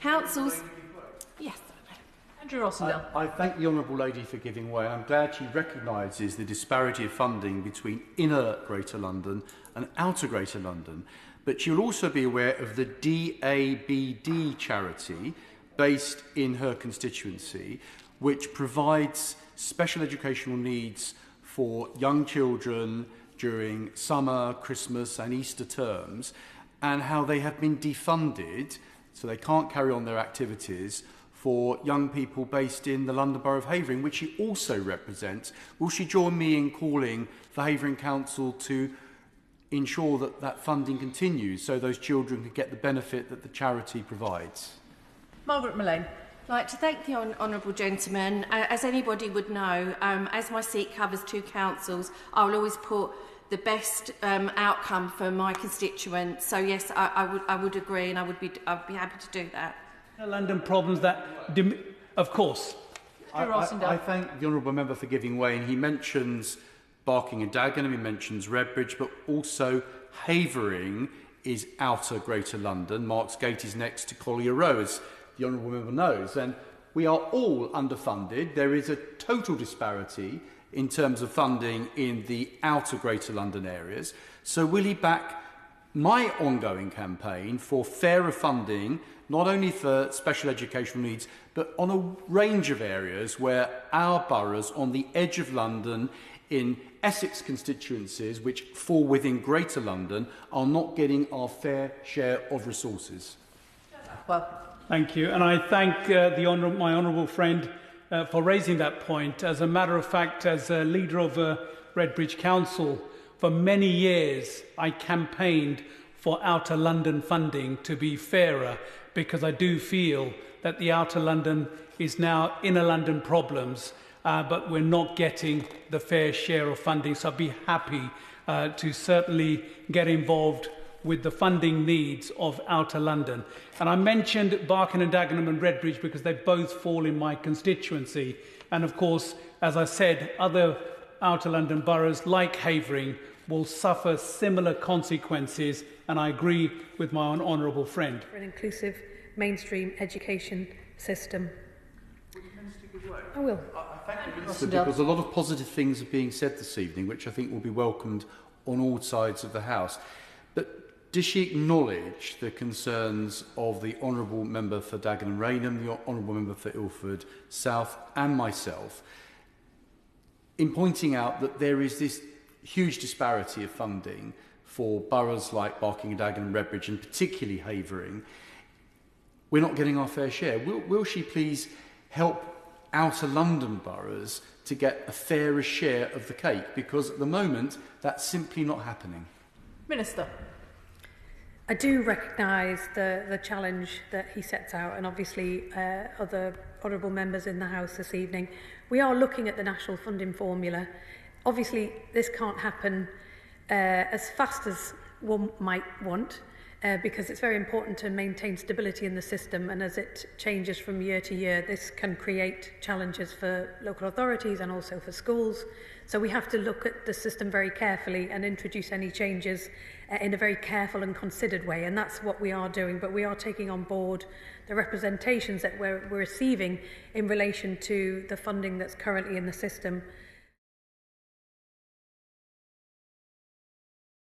Councils... Yes. Andrew Rosindell. I thank the Honourable Lady for giving way. I'm glad she recognises the disparity of funding between inner Greater London and outer Greater London. But she'll also be aware of the DABD charity based in her constituency, which provides special educational needs for young children during summer, Christmas and Easter terms, and how they have been defunded, so they can't carry on their activities, for young people based in the London Borough of Havering, which she also represents. Will she join me in calling for Havering Council to ensure that that funding continues so those children can get the benefit that the charity provides? Margaret Mullane. I'd like to thank the honourable gentleman. As anybody would know, as my seat covers 2 councils, I will always put the best outcome for my constituents. So yes, I would agree, and I'd be happy to do that. London problems that, of course. I thank the honourable member for giving way, and he mentions Barking and Dagenham, he mentions Redbridge, but also Havering is outer Greater London. Marks Gate is next to Collier Row, as the honourable member knows, and we are all underfunded. There is a total disparity in terms of funding in the outer Greater London areas. So will he back my ongoing campaign for fairer funding, not only for special educational needs, but on a range of areas where our boroughs on the edge of London, in Essex constituencies, which fall within Greater London, are not getting our fair share of resources? Well, thank you, and I thank my honourable friend for raising that point. As a matter of fact, as a leader of Redbridge Council, for many years I campaigned for outer London funding to be fairer, because I do feel that the outer London is now inner London problems, but we're not getting the fair share of funding. So I'd be happy to certainly get involved with the funding needs of outer London. And I mentioned Barking and Dagenham and Redbridge because they both fall in my constituency. And of course, as I said, other outer London boroughs like Havering will suffer similar consequences, and I agree with my honourable friend. For an inclusive mainstream education system. I will. I thank the Minister, because a lot of positive things are being said this evening, which I think will be welcomed on all sides of the House. But does she acknowledge the concerns of the Honourable Member for Dagenham Rainham, the Honourable Member for Ilford South and myself, in pointing out that there is this huge disparity of funding for boroughs like Barking and Dagenham, Redbridge and particularly Havering? We're not getting our fair share. Will she please help outer London boroughs to get a fairer share of the cake? Because at the moment, that's simply not happening. Minister. I do recognise the challenge that he sets out, and obviously other honourable members in the House this evening. We are looking at the national funding formula. Obviously, this can't happen as fast as one might want, because it's very important to maintain stability in the system, and as it changes from year to year, this can create challenges for local authorities and also for schools. So we have to look at the system very carefully and introduce any changes in a very careful and considered way, and that's what we are doing. But we are taking on board the representations that we're receiving in relation to the funding that's currently in the system.